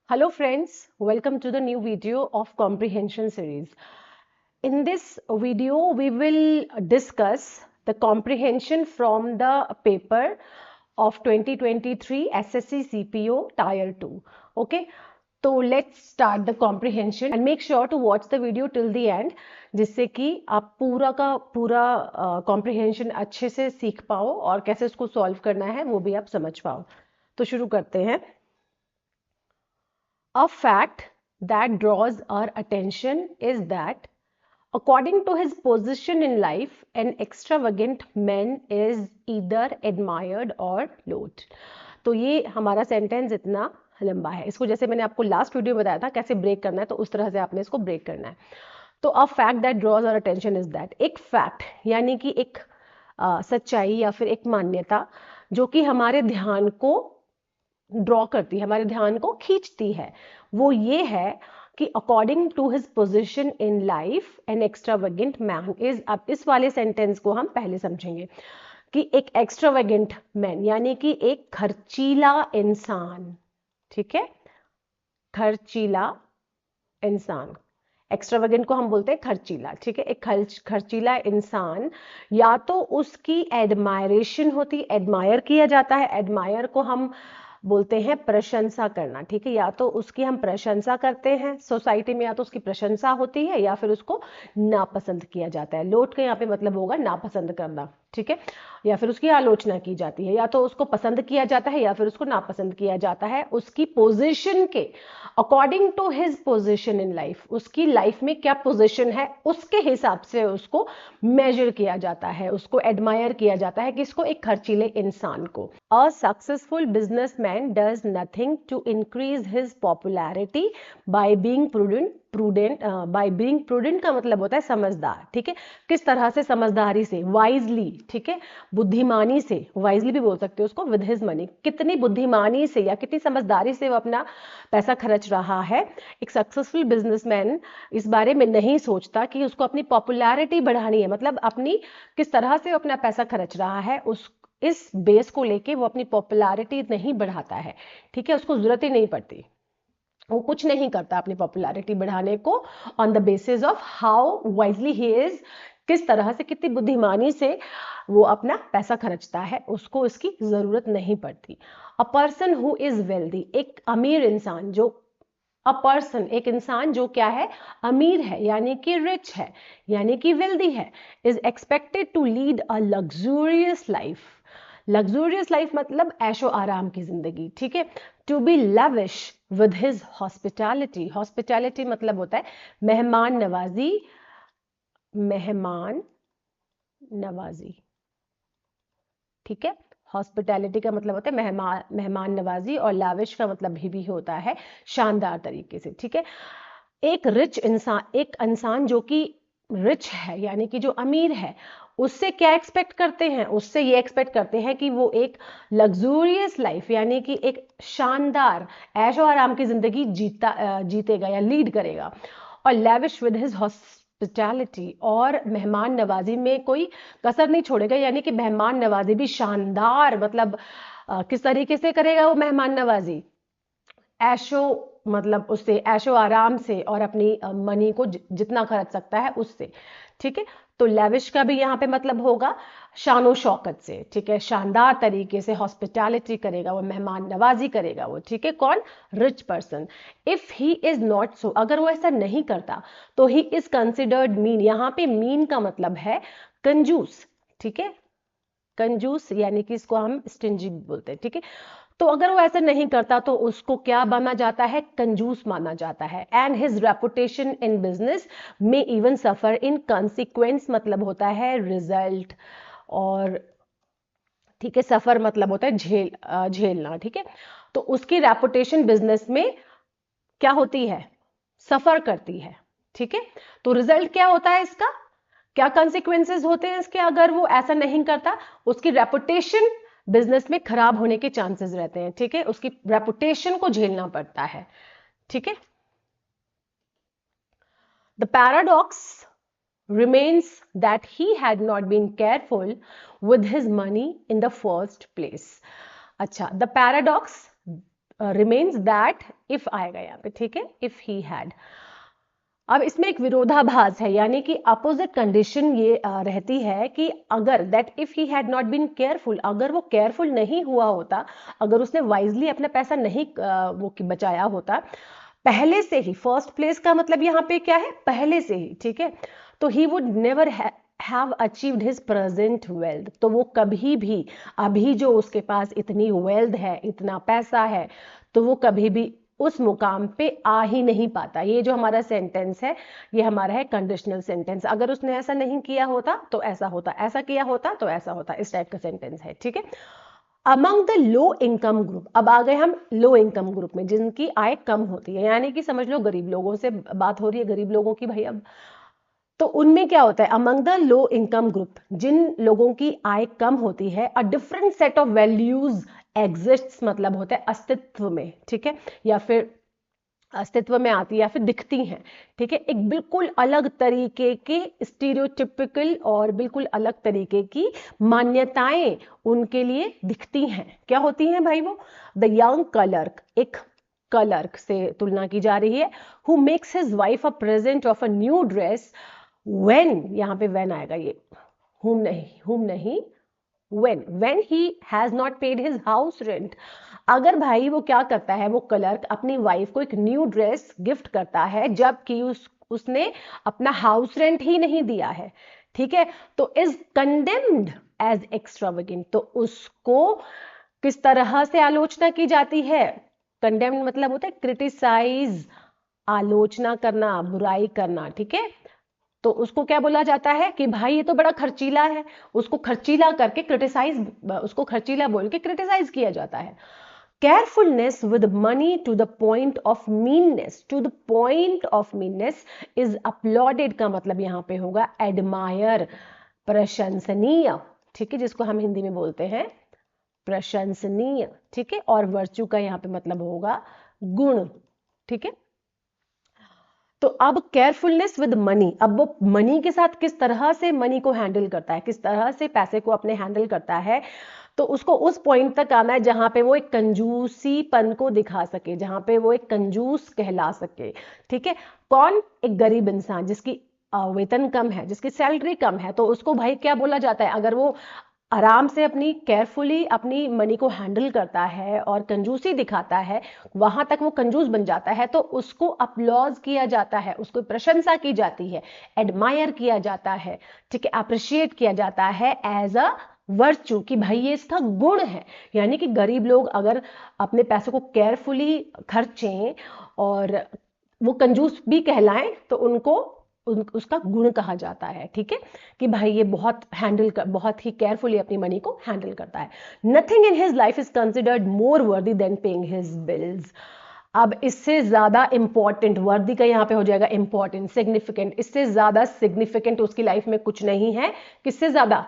Hello friends, welcome to the new video of comprehension series. In this video, we will discuss the comprehension from the paper of 2023 SSC CPO Tier 2. Okay, so let's start the comprehension and make sure to watch the video till the end जिससे कि आप पूरा का पूरा comprehension अच्छे से सीख पाओ और कैसे उसको solve करना है वो भी आप समझ पाओ. तो शुरू करते हैं. A fact that draws our attention is that, according to his position in life, an extravagant man is either admired or loathed. तो ये हमारा सेंटेंस इतना लंबा है. इसको जैसे मैंने आपको लास्ट वीडियो बताया था कैसे ब्रेक करना है, तो उस तरह से आपने इसको ब्रेक करना है. तो a fact that draws our attention is that, एक फैक्ट यानी कि एक सच्चाई या फिर एक मान्यता जो कि हमारे ध्यान को ड्रॉ करती है, हमारे ध्यान को खींचती है, वो ये है कि according to his position in life an extravagant man is. अब इस वाले सेंटेंस को हम पहले समझेंगे कि एक एक्स्ट्रावेगेंट मैन यानी कि एक खर्चीला इंसान. ठीक है, खर्चीला इंसान. एक्स्ट्रावेगेंट को हम बोलते हैं खर्चीला. ठीक है, एक खर्चीला इंसान या तो उसकी एडमायरेशन होती, एडमायर किया जाता है. एडमायर को हम बोलते हैं प्रशंसा करना. ठीक है, या तो उसकी हम प्रशंसा करते हैं सोसाइटी में, या तो उसकी प्रशंसा होती है या फिर उसको नापसंद किया जाता है. लोट के यहाँ पे मतलब होगा नापसंद करना. ठीक है, या फिर उसकी आलोचना की जाती है, या तो उसको पसंद किया जाता है या फिर उसको नापसंद किया जाता है उसकी पोजीशन के according to his position in life. उसकी लाइफ में क्या पोजीशन है उसके हिसाब से उसको मेजर किया जाता है, उसको एडमायर किया जाता है. किसको? एक खर्चीले इंसान को. A successful businessman does nothing to increase his popularity by being prudent. By being prudent का मतलब होता है समझदार. ठीक है, किस तरह से? समझदारी से, वाइजली. ठीक है, बुद्धिमानी से, वाइजली भी बोल सकते हो उसको, विद हिज मनी. कितनी बुद्धिमानी से या कितनी समझदारी से वो अपना पैसा खर्च रहा है. एक सक्सेसफुल बिजनेसमैन इस बारे में नहीं सोचता कि उसको अपनी पॉपुलैरिटी बढ़ानी है, मतलब अपनी किस तरह से अपना पैसा खर्च रहा है उस इस बेस को लेके वो अपनी पॉपुलैरिटी नहीं बढ़ाता है. ठीक है, उसको जरूरत ही नहीं पड़ती, वो कुछ नहीं करता अपनी पॉपुलैरिटी बढ़ाने को on the basis of how wisely he is. किस तरह से, कितनी बुद्धिमानी से वो अपना पैसा खर्चता है, उसको इसकी जरूरत नहीं पड़ती. A person who is wealthy, एक अमीर इंसान जो, अ पर्सन एक इंसान जो क्या है? अमीर है यानी कि रिच है यानी कि वेल्दी है. Is expected to lead a luxurious life. Luxurious life मतलब ऐशो आराम की जिंदगी. ठीक है, to be lavish with his hospitality. Hospitality मतलब होता है मेहमान नवाजी. मेहमान नवाजी. ठीक है, हॉस्पिटैलिटी का मतलब होता है मेहमान नवाजी, और लाविश का मतलब भी होता है शानदार तरीके से. ठीक है, एक रिच इंसान, एक इंसान जो कि रिच है यानी कि जो अमीर है, उससे क्या एक्सपेक्ट करते हैं? उससे ये एक्सपेक्ट करते हैं कि वो एक लग्जूरियस लाइफ यानी कि एक शानदार ऐशो आराम की जिंदगी जीतेगा या लीड करेगा. और लैविश विद हिज हॉस्पिटैलिटी, और मेहमान नवाजी में कोई कसर नहीं छोड़ेगा यानी कि मेहमान नवाजी भी शानदार, मतलब किस तरीके से करेगा वो मेहमान नवाजी? ऐशो, मतलब उससे ऐशो आराम से, और अपनी मनी को जितना खर्च सकता है उससे. ठीक है, तो लेविश का भी यहाँ पे मतलब होगा शानो शौकत से. ठीक है, शानदार तरीके से हॉस्पिटैलिटी करेगा वो, मेहमान नवाजी करेगा वो. ठीक है, कौन? Rich person. If he is not so, अगर वो ऐसा नहीं करता तो ही इज कंसिडर्ड मीन. यहाँ पे मीन का मतलब है कंजूस. ठीक है, कंजूस यानी कि इसको हम स्टिंजी बोलते हैं. ठीक है, तो अगर वो ऐसा नहीं करता तो उसको क्या माना जाता है? कंजूस माना जाता है. And his reputation in business में इवन सफर इन कंसिक्वेंस मतलब होता है रिजल्ट. और ठीक है, सफर मतलब होता है झेलना. ठीक है, तो उसकी रेपुटेशन बिजनेस में क्या होती है? सफर करती है. ठीक है, तो रिजल्ट क्या होता है इसका? क्या कंसिक्वेंसेस होते हैं इसके? अगर वो ऐसा नहीं करता, उसकी रेपुटेशन बिजनेस में खराब होने के चांसेस रहते हैं. ठीक है, उसकी रेपुटेशन को झेलना पड़ता है. ठीक है, the paradox remains that he had not been careful with his money in the first place. अच्छा, the paradox remains that if आएगा यहाँ पे, ठीक है, इफ ही हैड। अब इसमें एक विरोधाभास है, यानी कि अपोजिट कंडीशन ये रहती है कि अगर that if he had not been careful, अगर वो केयरफुल नहीं हुआ होता, अगर उसने वाइजली अपना पैसा नहीं वो बचाया होता पहले से ही, फर्स्ट प्लेस का मतलब यहाँ पे क्या है, पहले से ही, ठीक है, तो he would never have achieved his present wealth, तो वो कभी भी, अभी जो उसके पास इतनी वेल्थ है, इतना पैसा है, तो वो कभी भी उस मुकाम पे आ ही नहीं पाता। ये जो हमारा सेंटेंस है, ये हमारा है कंडीशनल सेंटेंस। अगर उसने ऐसा नहीं किया होता तो ऐसा होता, ऐसा किया होता तो ऐसा होता, इस टाइप का सेंटेंस है, ठीक है। Among the low income group, अब आ गए हम लो इनकम ग्रुप में, जिनकी आय कम होती है, यानी कि समझ लो गरीब लोगों से बात हो रही है, गरीब लोगों की भाई। अब तो उनमें क्या होता है, among the low income group, जिन लोगों की आय कम होती है, a different set of values exists, मतलब होता है अस्तित्व में, ठीक है, या फिर अस्तित्व में आती है या फिर दिखती हैं, ठीक है, एक बिल्कुल अलग तरीके के स्टीरियोटिपिकल और बिल्कुल अलग तरीके की मान्यताएं उनके लिए दिखती हैं। क्या होती हैं भाई वो, द यंग क्लर्क, एक क्लर्क से तुलना की जा रही है, who makes his wife a present of a new dress when, यहाँ पे व्हेन आएगा, ये हुम नहीं when he has not paid his house rent, अगर भाई वो क्या करता है, वो क्लर्क अपनी वाइफ को एक न्यू ड्रेस गिफ्ट करता है जबकि उसने अपना हाउस रेंट ही नहीं दिया है, ठीक है, तो इज कंडेम्ड एज एक्स्ट्रावेगेंट, तो उसको किस तरह से आलोचना की जाती है, कंडेम्ड मतलब होता है क्रिटिसाइज, आलोचना करना, बुराई करना, ठीक है, तो उसको क्या बोला जाता है कि भाई ये तो बड़ा खर्चीला है, उसको खर्चीला करके क्रिटिसाइज, उसको खर्चीला बोल के क्रिटिसाइज किया जाता है। Carefulness with money to the point of meanness, to the point of meanness is applauded का मतलब यहां पे होगा एडमायर, प्रशंसनीय, ठीक है, जिसको हम हिंदी में बोलते हैं प्रशंसनीय, ठीक है, और वर्चू का यहाँ पे मतलब होगा गुण, ठीक है। तो अब केयरफुलनेस विद मनी, अब वो मनी के साथ किस तरह से मनी को हैंडल करता है, किस तरह से पैसे को अपने हैंडल करता है, तो उसको उस पॉइंट तक आना है जहां पे वो एक कंजूसीपन को दिखा सके, जहां पे वो एक कंजूस कहला सके, ठीक है। कौन, एक गरीब इंसान जिसकी वेतन कम है, जिसकी सैलरी कम है, तो उसको भाई क्या बोला जाता है, अगर वो आराम से अपनी केयरफुली अपनी मनी को हैंडल करता है और कंजूसी दिखाता है, वहां तक वो कंजूस बन जाता है, तो उसको अपलॉज किया जाता है, उसको प्रशंसा की जाती है, एडमायर किया जाता है, ठीक है, अप्रिशिएट किया जाता है एज अ वर्चू, कि भाई ये इसका गुण है। यानी कि गरीब लोग अगर अपने पैसों को केयरफुली खर्चें और वो कंजूस भी कहलाएं तो उनको उसका गुण कहा जाता है, ठीक है, कि भाई ये बहुत ही केयरफुली अपनी मनी को हैंडल करता है। Nothing in his life is considered मोर वर्दी देन पेइंग हिज बिल्स, अब इससे ज्यादा इंपॉर्टेंट, वर्दी का यहाँ पे हो जाएगा इंपॉर्टेंट, सिग्निफिकेंट, इससे ज्यादा सिग्निफिकेंट उसकी लाइफ में कुछ नहीं है, किससे ज्यादा,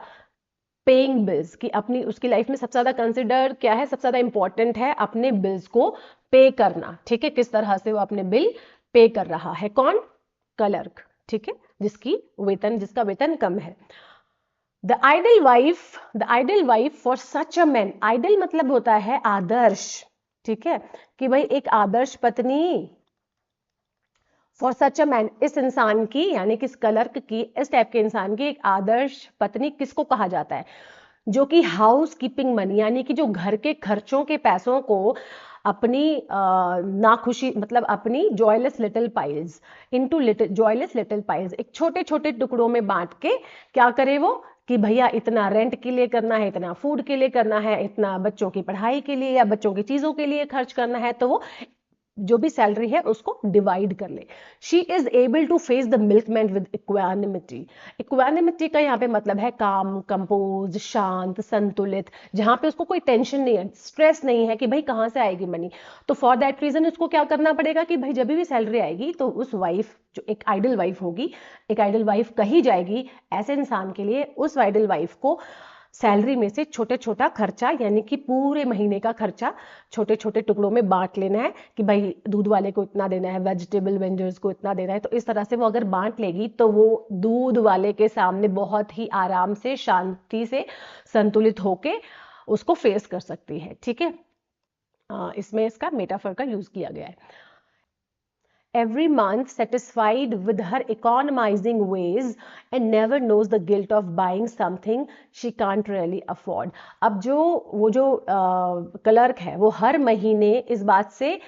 पेइंग बिल्स, की अपनी उसकी लाइफ में सबसे ज्यादा कंसिडर क्या है, सबसे ज्यादा इंपॉर्टेंट है अपने बिल्स को पे करना, ठीक है, किस तरह से वो अपने बिल पे कर रहा है, कौन, क्लर्क, ठीक है, जिसका वेतन कम है। The ideal wife for such a man, ideal मतलब होता है आदर्श, ठीक है, कि भाई एक आदर्श पत्नी, फॉर सच अ मैन, इस इंसान की, यानी कि इस क्लर्क की, इस टाइप के इंसान की एक आदर्श पत्नी किसको कहा जाता है, जो कि हाउस कीपिंग मनी, यानी कि जो घर के खर्चों के पैसों को अपनी नाखुशी, मतलब अपनी joyless little piles into joyless little piles, एक छोटे छोटे टुकड़ों में बांट के क्या करे वो, कि भैया इतना रेंट के लिए करना है, इतना फूड के लिए करना है, इतना बच्चों की पढ़ाई के लिए या बच्चों की चीजों के लिए खर्च करना है, तो वो जो भी सैलरी है उसको डिवाइड कर ले। She is able to face the milkman with equanimity, equanimity का यहाँ पे मतलब है काम, कंपोज, शांत, संतुलित, जहां पे उसको कोई टेंशन नहीं है, स्ट्रेस नहीं है कि भाई कहां से आएगी मनी, तो फॉर दैट रीजन उसको क्या करना पड़ेगा कि भाई जब भी सैलरी आएगी तो उस वाइफ, जो एक आइडल वाइफ होगी, एक आइडल वाइफ कही जाएगी ऐसे इंसान के लिए, उस आइडल वाइफ को सैलरी में से छोटे छोटा खर्चा, यानी कि पूरे महीने का खर्चा छोटे छोटे टुकड़ों में बांट लेना है, कि भाई दूध वाले को इतना देना है, वेजिटेबल वेंडर्स को इतना देना है, तो इस तरह से वो अगर बांट लेगी तो वो दूध वाले के सामने बहुत ही आराम से, शांति से, संतुलित होके उसको फेस कर सकती है, ठीक है। इसमें इसका मेटाफर का यूज किया गया है। Every month satisfied with her economizing ways and never knows the guilt of buying something she can't really afford। अब वो जो क्लर्क है वो हर महीने इस बात से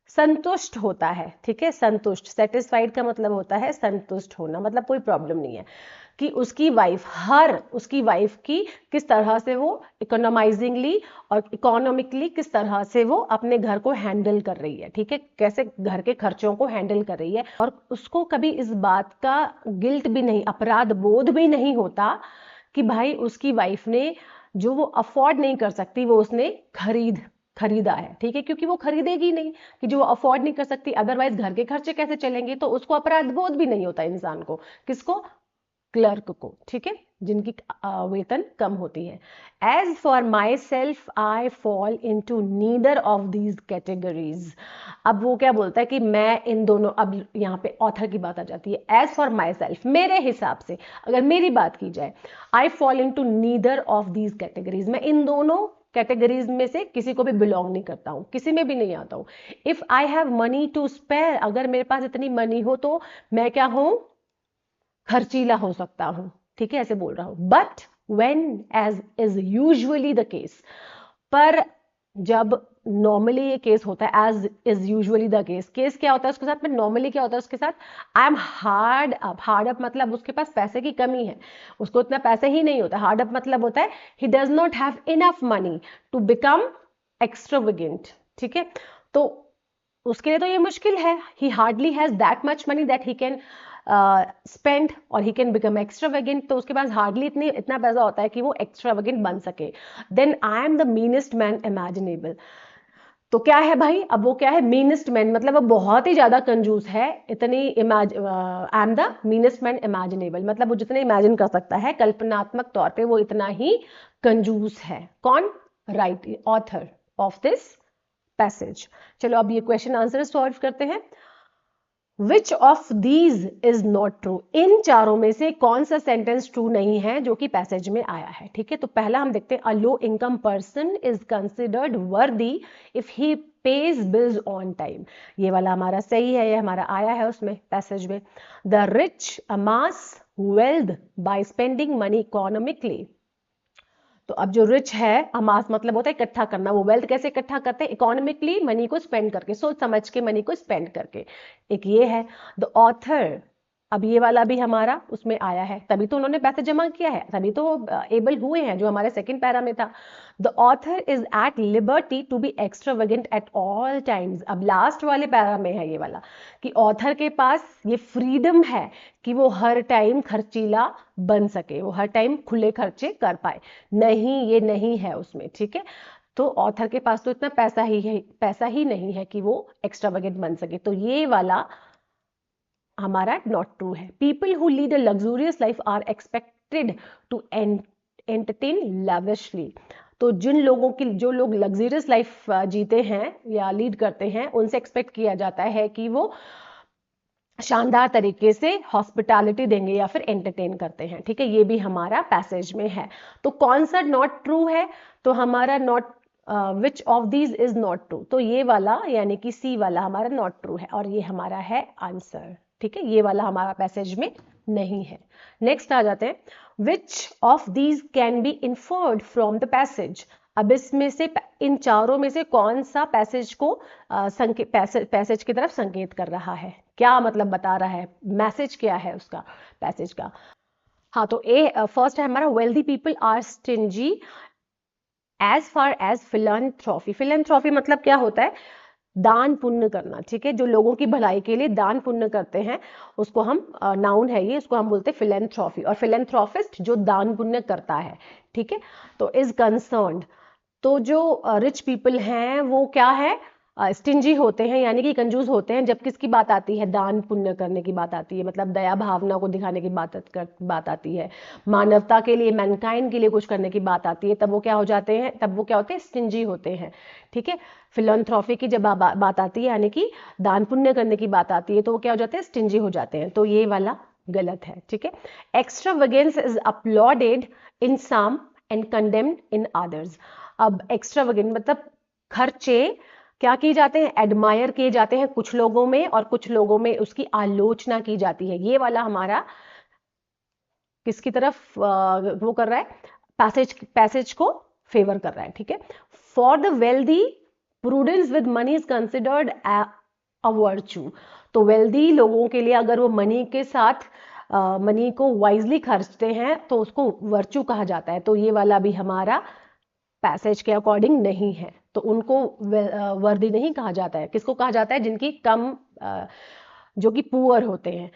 संतुष्ट होता है, ठीक है, संतुष्ट, सेटिस्फाइड का मतलब होता है संतुष्ट होना, मतलब कोई प्रॉब्लम नहीं है कि उसकी वाइफ की किस तरह से वो इकोनोमाइजिंगली और इकोनॉमिकली किस तरह से वो अपने घर को हैंडल कर रही है, ठीक है, कैसे घर के खर्चों को हैंडल कर रही है, और उसको कभी इस बात का गिल्ट भी नहीं, अपराध बोध भी नहीं होता कि भाई उसकी वाइफ ने जो वो अफोर्ड नहीं कर सकती वो उसने खरीदा है, ठीक है, क्योंकि वो खरीदेगी नहीं कि जो अफोर्ड नहीं कर सकती, अदरवाइज घर के खर्चे कैसे चलेंगे, तो उसको अपराध बोध भी नहीं होता इंसान को, किसको, क्लर्क को, ठीक है, जिनकी वेतन कम होती है। As for myself I fall into neither of these categories. अब वो क्या बोलता है कि मैं इन दोनों, अब यहाँ पे ऑथर की बात आ जाती है, एज फॉर माई सेल्फ, मेरे हिसाब से अगर मेरी बात की जाए, I fall into neither of these categories, मैं इन दोनों कैटेगरीज में से किसी को भी बिलोंग नहीं करता हूं, किसी में भी नहीं आता हूं। If I have money to spare, अगर मेरे पास इतनी मनी हो तो मैं क्या हूं, खर्चीला हो सकता हूं, ठीक है, ऐसे बोल रहा हूं। But when as is usually the case, पर जब नॉर्मली ये केस होता है, as is usually the case क्या होता है उसके साथ में, नॉर्मली क्या होता है उसके साथ, आई एम हार्ड अप मतलब उसके पास पैसे की कमी है, उसको इतना पैसे ही नहीं होता, हार्ड अप मतलब होता है he does not have enough money to become extravagant, ठीक है, तो उसके लिए तो ये मुश्किल है, he hardly has that much money that he can spend और ही कैन बिकम एक्स्ट्रावेगेंट, तो उसके पास हार्डली इतना पैसा होता है कि वो एक्स्ट्रावेगेंट बन सके। Then I am the meanest man imaginable, तो क्या है भाई, अब वो क्या है, मीनेस्ट मैन मतलब वो बहुत ही ज्यादा कंजूस है, इतनी आई am the meanest man imaginable मतलब वो जितने इमेजिन कर सकता है कल्पनात्मक तौर पे वो इतना ही कंजूस है। कौन, right, author of this passage. चलो अब ये क्वेश्चन आंसर सॉल्व करते हैं। Which of these is not true, इन चारों में से कौन सा सेंटेंस ट्रू नहीं है जो कि पैसेज में आया है, ठीक है, तो पहला हम देखते हैं, a low income person is considered worthy if he pays bills on time, ये वाला हमारा सही है, ये हमारा आया है उसमें पैसेज में। The rich amass wealth by spending money economically, तो अब जो रिच है, अमास मतलब होता है इकट्ठा करना, वो वेल्थ कैसे इकट्ठा करते हैं, इकोनॉमिकली, मनी को स्पेंड करके, सोच समझ के मनी को स्पेंड करके, एक ये है। द ऑथर, अब ये वाला भी हमारा उसमें आया है, तभी तो उन्होंने पैसे जमा किया है, तभी तो एबल हुए हैं, जो हमारे सेकंड पैरा में था। The author is at liberty to be extravagant at all times, अब लास्ट वाले पैरा में है ये वाला कि ऑथर के पास ये फ्रीडम है कि वो हर टाइम खर्चीला बन सके, वो हर टाइम खुले खर्चे कर पाए, नहीं ये नहीं है उसमें, ठीक है, तो ऑथर के पास तो इतना पैसा ही नहीं है कि वो एक्स्ट्रावेगेंट बन सके, तो ये वाला हमारा नॉट ट्रू है। People who lead a luxurious life are expected to entertain lavishly, तो जो लोग लग्जूरियस लाइफ जीते हैं या लीड करते हैं उनसे एक्सपेक्ट किया जाता है कि वो शानदार तरीके से हॉस्पिटैलिटी देंगे या फिर एंटरटेन करते हैं, ठीक है, ये भी हमारा पैसेज में है। तो कौन सा नॉट ट्रू है, तो हमारा not which of these is not true, तो ये वाला यानी कि सी वाला हमारा नॉट ट्रू है और ये हमारा है आंसर, ठीक है, ये वाला हमारा पैसेज में नहीं है। नेक्स्ट आ जाते हैं, which of these can be inferred from the passage, अब इसमें से इन चारों में से कौन सा पैसेज को पैसेज की तरफ संकेत कर रहा है, क्या मतलब बता रहा है, मैसेज क्या है उसका, पैसेज का। हाँ, तो ए फर्स्ट है हमारा, wealthy people are stingy as far as philanthropy, philanthropy मतलब क्या होता है, दान पुण्य करना, ठीक है, जो लोगों की भलाई के लिए दान पुण्य करते हैं उसको हम, नाउन है ये, उसको हम बोलते हैं फिलैंथ्रोपी, और फिलैंथ्रोपिस्ट जो दान पुण्य करता है, ठीक है, तो इज कंसर्न्ड, तो जो रिच पीपल हैं वो क्या है, स्टिंजी होते हैं यानी कि कंजूस होते हैं, जब किसकी बात आती है, दान पुण्य करने की बात आती है, मतलब दया भावना को दिखाने की बात आती है, मानवता के लिए, मैनकाइंड के लिए कुछ करने की बात आती है, तब वो क्या हो जाते हैं, तब वो क्या होते हैं, स्टिंजी होते हैं, ठीक है। फिलैंथ्रोपी की जब बात आती है यानी कि दान पुण्य करने की बात आती है तो वो क्या हो जाते हैं, स्टिंजी हो जाते हैं, तो ये वाला गलत है, ठीक है। Extravagance is applauded in some and condemned in others, अब एक्स्ट्रावेगेंट मतलब खर्चे क्या किए जाते हैं, एडमायर किए जाते हैं कुछ लोगों में, और कुछ लोगों में उसकी आलोचना की जाती है। ये वाला हमारा किसकी तरफ वो कर रहा है, पैसेज को फेवर कर रहा है, ठीक है। For the wealthy prudence with money is considered a virtue. तो वेल्दी लोगों के लिए अगर वो मनी के साथ मनी को वाइजली खर्चते हैं तो उसको वर्चू कहा जाता है। तो ये वाला भी हमारा पैसेज के अकॉर्डिंग नहीं है, तो उनको वर्दी नहीं कहा जाता है। किसको कहा जाता है, जिनकी कम जो कि पुअर होते हैं।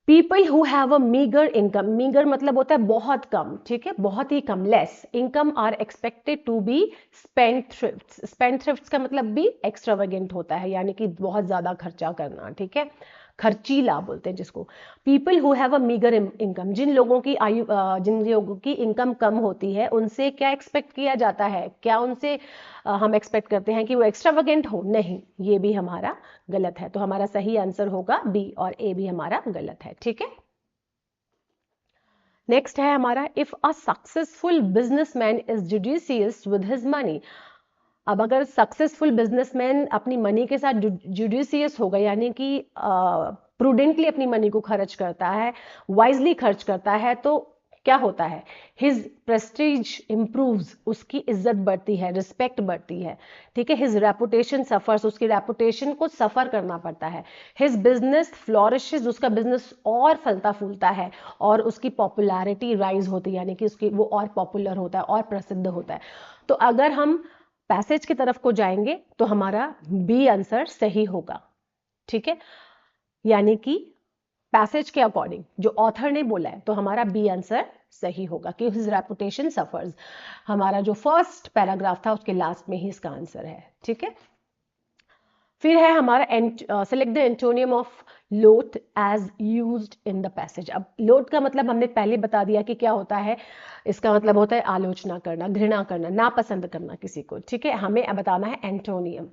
People who have a meagre income, meagre मतलब होता है बहुत कम, ठीक है, बहुत ही कम, less income are expected to be spendthrifts. Spendthrifts का मतलब भी एक्स्ट्रावेगेंट होता है, यानी कि बहुत ज्यादा खर्चा करना, ठीक है, खर्चीला बोलते हैं जिसको। People who have a meagre income, जिन लोगों की जिन लोगों की इनकम कम होती है उनसे क्या एक्सपेक्ट किया जाता है, क्या उनसे हम एक्सपेक्ट करते हैं कि वो एक्स्ट्रावेगेंट हो, नहीं, ये भी हमारा गलत है। तो हमारा सही आंसर होगा बी, और ए भी हमारा गलत है, ठीक है। नेक्स्ट है हमारा, if a successful businessman is judicious with his money. अब अगर सक्सेसफुल बिजनेसमैन अपनी मनी के साथ जुडिशियस होगा, यानी कि प्रूडेंटली अपनी मनी को खर्च करता है, वाइजली खर्च करता है, तो क्या होता है, हिज प्रेस्टीज इंप्रूव्स, उसकी इज्जत बढ़ती है, रिस्पेक्ट बढ़ती है, ठीक है। हिज रेपुटेशन सफर्स, उसकी रेपुटेशन को सफर करना पड़ता है। हिज बिजनेस फ्लोरिशेज, उसका बिजनेस और फलता फूलता है, और उसकी पॉपुलैरिटी राइज होती है, यानी कि उसकी वो और पॉपुलर होता है और प्रसिद्ध होता है। तो अगर हम पैसेज की तरफ को जाएंगे तो हमारा बी आंसर सही होगा, ठीक है। यानी कि पैसेज के अकॉर्डिंग जो ऑथर ने बोला है, तो हमारा बी आंसर सही होगा कि हिज रेपुटेशन सफर्स। हमारा जो फर्स्ट पैराग्राफ था उसके लास्ट में ही इसका आंसर है, ठीक है। फिर है हमारा select the antonym of lot as used in the passage. अब लोट का मतलब हमने पहले बता दिया कि क्या होता है, इसका मतलब होता है आलोचना करना, घृणा करना, नापसंद करना किसी को, ठीक है। हमें बताना है एंटोनियम।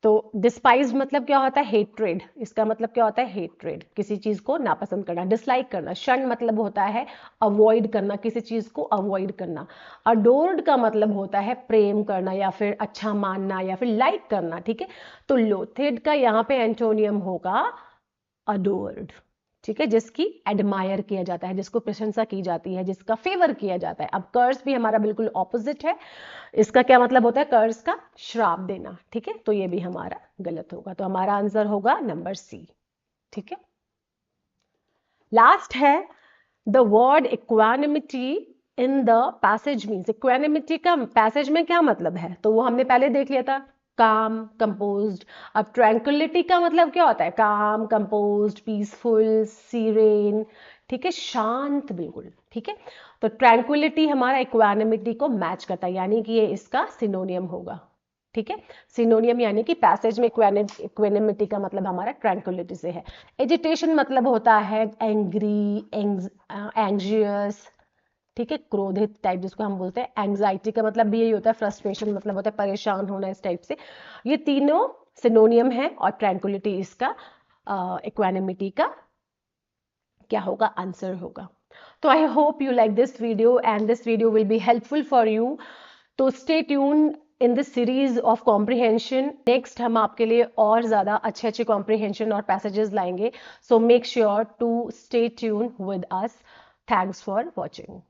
तो डिस्पाइज मतलब क्या होता है, हेट्रेड, इसका मतलब क्या होता है, हेट्रेड, किसी चीज को नापसंद करना, डिसलाइक करना। शन मतलब होता है अवॉइड करना, किसी चीज को अवॉइड करना। अडोर्ड का मतलब होता है प्रेम करना, या फिर अच्छा मानना, या फिर लाइक करना, ठीक है। तो लोथेड का यहाँ पे एंटोनियम होगा अडोर्ड, ठीक है, जिसकी एडमायर किया जाता है, जिसको प्रशंसा की जाती है, जिसका फेवर किया जाता है। अब कर्स भी हमारा बिल्कुल ऑपोजिट है। इसका क्या मतलब होता है, कर्स का श्राप देना, ठीक है। तो ये भी हमारा गलत होगा, तो हमारा आंसर होगा नंबर सी, ठीक है। लास्ट है the word equanimity in the passage means. Equanimity का पैसेज में क्या मतलब है, तो वो हमने पहले देख लिया था, काम, कंपोज्ड। अब ट्रैंक्विलिटी का मतलब क्या होता है, काम, कंपोज्ड, पीसफुल, सीरेन, ठीक है, शांत बिल्कुल, ठीक है। तो ट्रैंक्विलिटी हमारा इक्वानिमिटी को मैच करता है, यानी कि ये इसका सिनोनियम होगा, ठीक है। सिनोनियम यानी कि पैसेज में इक्वानिमिटी का मतलब हमारा ट्रैंक्विलिटी से है। एजिटेशन मतलब होता है एंग्री, एंग्जियस, ठीक है, क्रोधित टाइप जिसको हम बोलते हैं। एंग्जाइटी का मतलब भी यही होता है, फ्रस्ट्रेशन मतलब होता है परेशान होना, इस टाइप से। ये तीनों सिनोनियम है, और ट्रैंक्विलिटी इसका इक्वानिमिटी का क्या होगा, आंसर होगा। तो I hope you like this video and this video will be helpful for you. तो stay tune in this series of comprehension. Next हम आपके लिए और ज्यादा अच्छे अच्छे कॉम्प्रिहेंशन और पैसेजेस लाएंगे। So make sure to stay tuned with us. Thanks for watching.